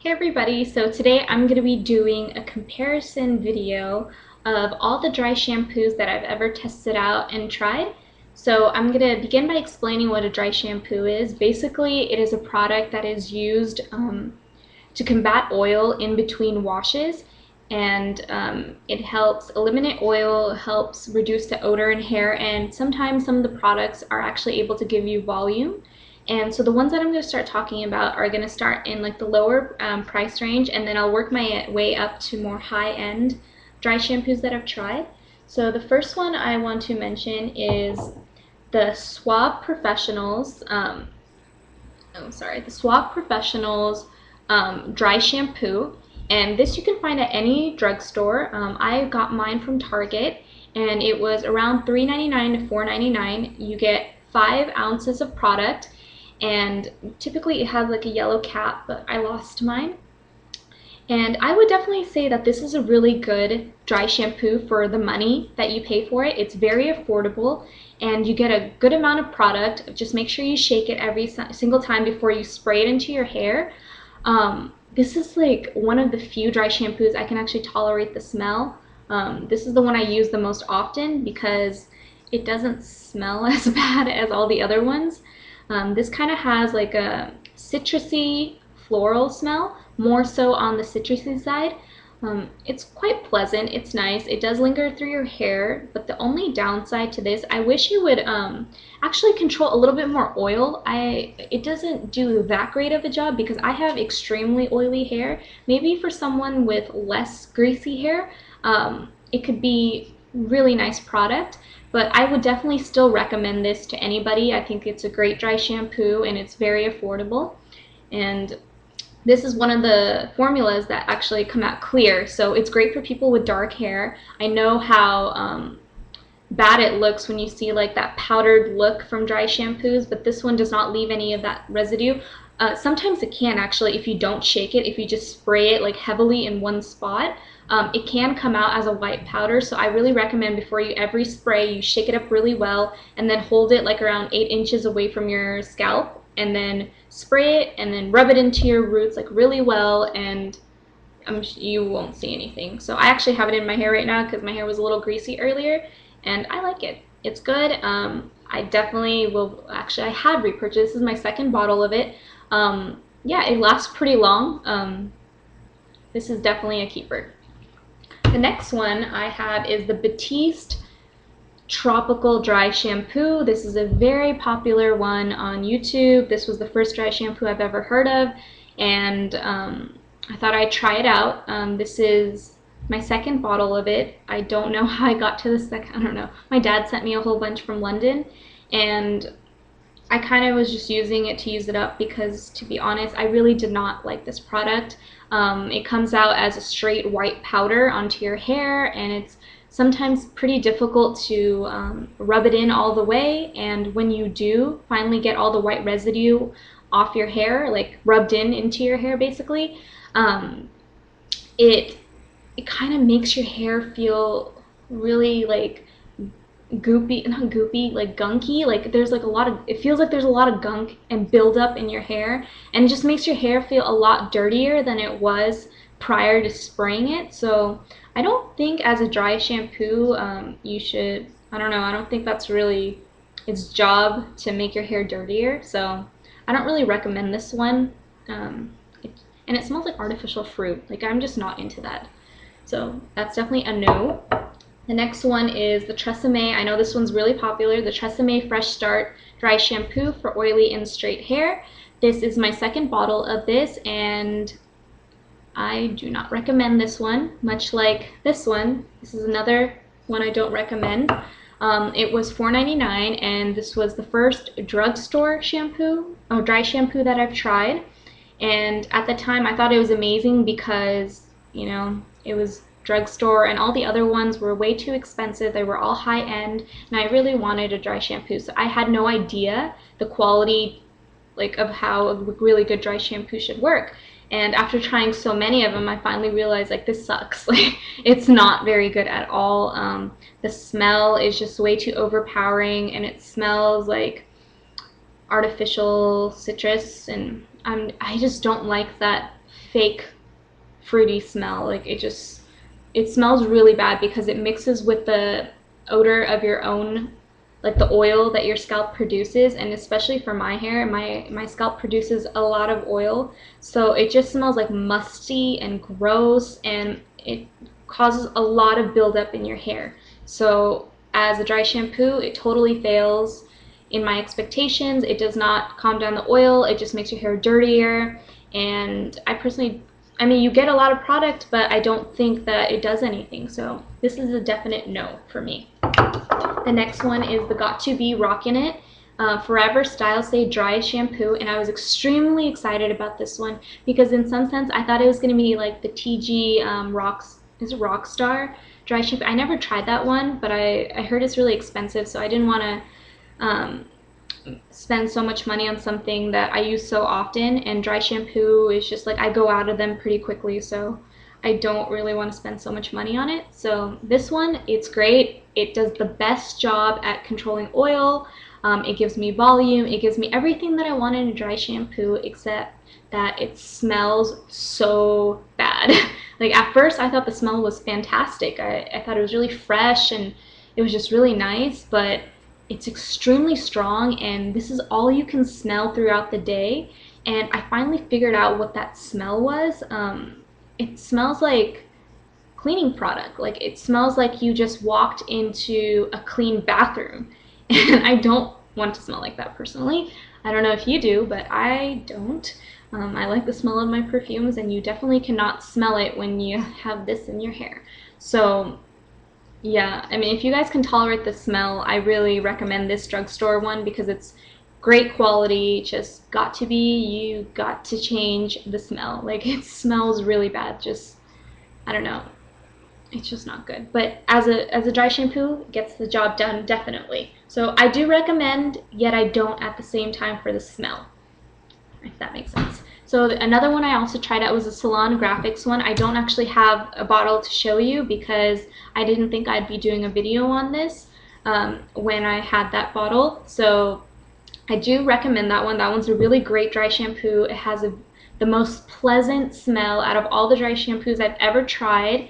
Hey everybody, so today I'm going to be doing a comparison video of all the dry shampoos that I've ever tested out and tried. So I'm going to begin by explaining what a dry shampoo is. Basically, it is a product that is used to combat oil in between washes, and it helps eliminate oil, helps reduce the odor in hair, and sometimes some of the products are actually able to give you volume. And so the ones that I'm going to start talking about are going to start in like the lower price range, and then I'll work my way up to more high-end dry shampoos that I've tried. So the first one I want to mention is the Suave Professionals. The Suave Professionals dry shampoo, and this you can find at any drugstore. I got mine from Target, and it was around $3.99 to $4.99. You get 5 ounces of product. And typically it has like a yellow cap, but I lost mine. And I would definitely say that this is a really good dry shampoo for the money that you pay for it. It's very affordable, and you get a good amount of product. Just make sure you shake it every single time before you spray it into your hair. This is like one of the few dry shampoos I can actually tolerate the smell. This is the one I use the most often because it doesn't smell as bad as all the other ones. This kind of has like a citrusy floral smell, more so on the citrusy side. It's quite pleasant, it's nice, it does linger through your hair, but the only downside to this, I wish it would actually control a little bit more oil. It doesn't do that great of a job because I have extremely oily hair. Maybe for someone with less greasy hair, it could be really nice product. But I would definitely still recommend this to anybody. I think it's a great dry shampoo and it's very affordable. And this is one of the formulas that actually come out clear, so it's great for people with dark hair. I know how bad it looks when you see like that powdered look from dry shampoos, but this one does not leave any of that residue. Sometimes it can actually, if you don't shake it, if you just spray it like heavily in one spot, it can come out as a white powder. So I really recommend before you every spray, you shake it up really well and then hold it like around 8 inches away from your scalp, and then spray it and then rub it into your roots like really well, and you won't see anything. So I actually have it in my hair right now because my hair was a little greasy earlier, and I like it. It's good. I definitely will, actually I had repurchased. This is my second bottle of it. Yeah, it lasts pretty long. This is definitely a keeper. The next one I have is the Batiste Tropical Dry Shampoo. This is a very popular one on YouTube. This was the first dry shampoo I've ever heard of, and I thought I'd try it out. This is my second bottle of it. I don't know how I got to the second. I don't know. My dad sent me a whole bunch from London, and I kind of was just using it to use it up because, to be honest, I really did not like this product. It comes out as a straight white powder onto your hair, and it's sometimes pretty difficult to rub it in all the way, and when you do finally get all the white residue off your hair, like rubbed into your hair basically, it kind of makes your hair feel really like goopy, not goopy, like gunky. Like there's like a lot of, it feels like there's a lot of gunk and buildup in your hair, and it just makes your hair feel a lot dirtier than it was prior to spraying it. So I don't think as a dry shampoo you should, I don't know, I don't think that's really its job to make your hair dirtier. So I don't really recommend this one. And it smells like artificial fruit. Like I'm just not into that. So that's definitely a no. The next one is the Tresemme. I know this one's really popular. The Tresemme Fresh Start Dry Shampoo for oily and straight hair. This is my second bottle of this, and I do not recommend this one, much like this one. This is another one I don't recommend. It was $4.99, and this was the first drugstore shampoo, or dry shampoo that I've tried. And at the time, I thought it was amazing because, you know, it was drugstore, and all the other ones were way too expensive. They were all high-end, and I really wanted a dry shampoo. So I had no idea the quality, like, of how a really good dry shampoo should work. And after trying so many of them, I finally realized, like, this sucks. Like, it's not very good at all. The smell is just way too overpowering, and it smells like artificial citrus, and I just don't like that fake fruity smell. Like it smells really bad because it mixes with the odor of your own, like the oil that your scalp produces. And especially for my hair, my scalp produces a lot of oil, so it just smells like musty and gross, and it causes a lot of buildup in your hair. So as a dry shampoo, it totally fails in my expectations. It does not calm down the oil, it just makes your hair dirtier. And I mean, you get a lot of product, but I don't think that it does anything. So this is a definite no for me. The next one is the Got2b Rockin It Forever Style Stay Dry Shampoo, and I was extremely excited about this one because in some sense I thought it was going to be like the TG Rockstar dry shampoo. I never tried that one, but I heard it's really expensive, so I didn't want to spend so much money on something that I use so often. And dry shampoo is just like, I go out of them pretty quickly, so I don't really want to spend so much money on it. So this one, it's great. It does the best job at controlling oil. It gives me volume. It gives me everything that I want in a dry shampoo, except that it smells so bad. Like at first I thought the smell was fantastic. I thought it was really fresh and it was just really nice, but it's extremely strong, and this is all you can smell throughout the day. And I finally figured out what that smell was. It smells like cleaning product. Like it smells like you just walked into a clean bathroom. And I don't want to smell like that personally. I don't know if you do, but I don't. I like the smell of my perfumes, and you definitely cannot smell it when you have this in your hair. So yeah, I mean, if you guys can tolerate the smell, I really recommend this drugstore one because it's great quality. Just you got to change the smell. Like it smells really bad. Just, I don't know. It's just not good. But as a dry shampoo, it gets the job done, definitely. So I do recommend, yet I don't at the same time for the smell, if that makes sense. So another one I also tried out was a Salon Grafix one. I don't actually have a bottle to show you because I didn't think I'd be doing a video on this when I had that bottle. So I do recommend that one. That one's a really great dry shampoo. It has the most pleasant smell out of all the dry shampoos I've ever tried,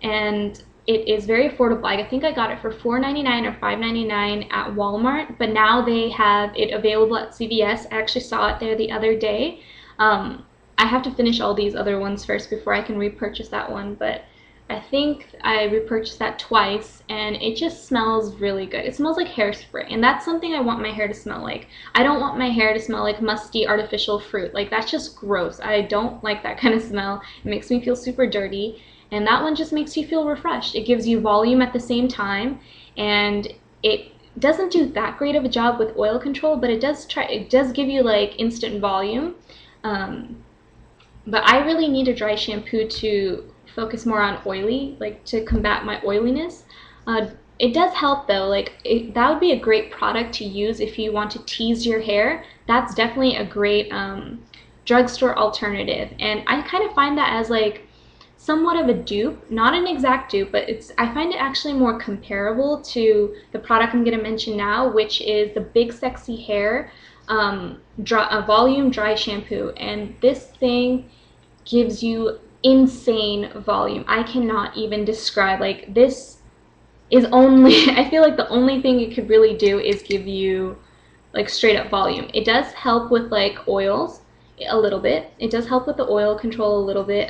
and it is very affordable. I think I got it for $4.99 or $5.99 at Walmart, but now they have it available at CVS. I actually saw it there the other day. I have to finish all these other ones first before I can repurchase that one, but I think I repurchased that twice, and it just smells really good. It smells like hairspray, and that's something I want my hair to smell like. I don't want my hair to smell like musty artificial fruit. Like that's just gross. I don't like that kind of smell. It makes me feel super dirty, and that one just makes you feel refreshed. It gives you volume at the same time, and it doesn't do that great of a job with oil control, but it does give you like instant volume. But I really need a dry shampoo to focus more on oily, like to combat my oiliness. It does help though. Like that would be a great product to use if you want to tease your hair. That's definitely a great drugstore alternative, and I kind of find that as like somewhat of a dupe, not an exact dupe, but I find it actually more comparable to the product I'm going to mention now, which is the Big Sexy Hair volume dry shampoo. And this thing gives you insane volume. I cannot even describe. Like this is only I feel like the only thing it could really do is give you like straight up volume. It does help with like oils a little bit. It does help with the oil control a little bit.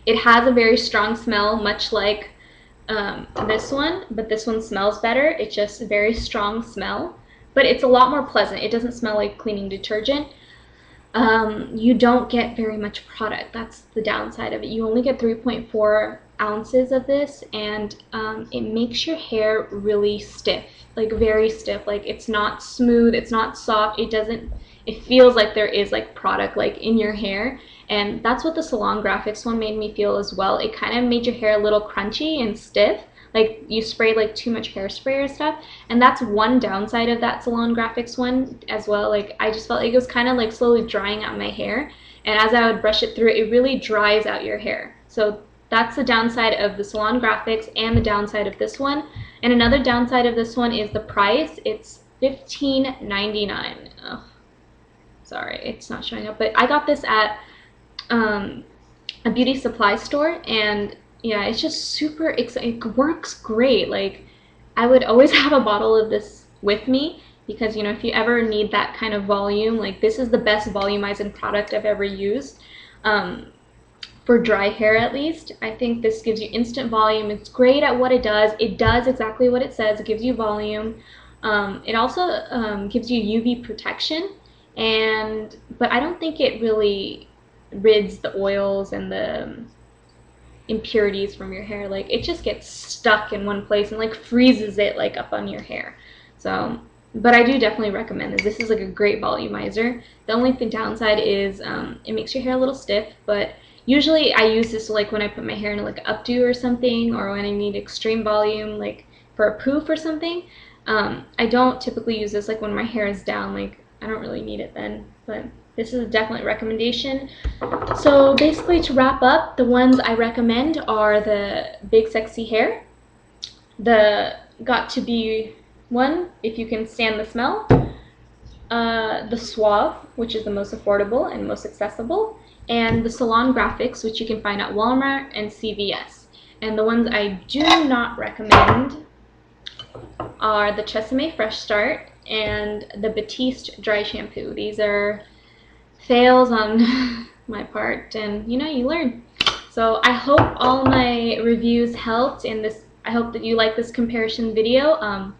It has a very strong smell, much like this one, but this one smells better. It's just a very strong smell, but it's a lot more pleasant. It doesn't smell like cleaning detergent. You don't get very much product. That's the downside of it. You only get 3.4 ounces of this, and it makes your hair really stiff, like very stiff. Like it's not smooth, it's not soft. It feels like there is like product like in your hair, and that's what the Salon Grafix one made me feel as well. It kind of made your hair a little crunchy and stiff, like you sprayed like too much hairspray or stuff. And that's one downside of that Salon Grafix one as well. Like I just felt like it was kind of like slowly drying out my hair, and as I would brush it through, it really dries out your hair. So that's the downside of the Salon Grafix and the downside of this one. And another downside of this one is the price. It's $15.99. Oh, sorry, it's not showing up, but I got this at a beauty supply store, and yeah, it's just super exciting. It works great. Like, I would always have a bottle of this with me because, you know, if you ever need that kind of volume, like, this is the best volumizing product I've ever used. For dry hair, at least. I think this gives you instant volume. It's great at what it does. It does exactly what it says. It gives you volume. It also gives you UV protection, but I don't think it really rids the oils and the impurities from your hair. Like, it just gets stuck in one place and like freezes it like up on your hair. So, but I do definitely recommend this. This is like a great volumizer. The only downside is it makes your hair a little stiff, but usually I use this like when I put my hair in like an updo or something, or when I need extreme volume, like for a poof or something. I don't typically use this like when my hair is down. Like, I don't really need it then, but this is a definite recommendation. So basically, to wrap up, the ones I recommend are the Big Sexy Hair, the Got to Be one, if you can stand the smell, the Suave, which is the most affordable and most accessible, and the Salon Grafix, which you can find at Walmart and CVS. And the ones I do not recommend are the Tresemee Fresh Start and the Batiste Dry Shampoo. These are fails on my part, and you know, you learn. So I hope all my reviews helped, and I hope that you like this comparison video.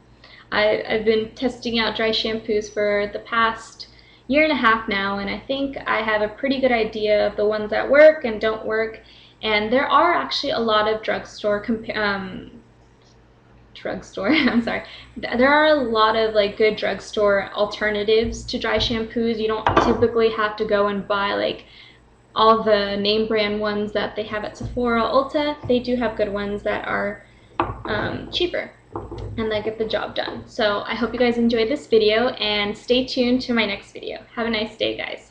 I've been testing out dry shampoos for the past year and a half now, and I think I have a pretty good idea of the ones that work and don't work. And there are actually a lot of I'm sorry. There are a lot of like good drugstore alternatives to dry shampoos. You don't typically have to go and buy like all the name brand ones that they have at Sephora, Ulta. They do have good ones that are cheaper and that get the job done. So I hope you guys enjoyed this video, and stay tuned to my next video. Have a nice day, guys.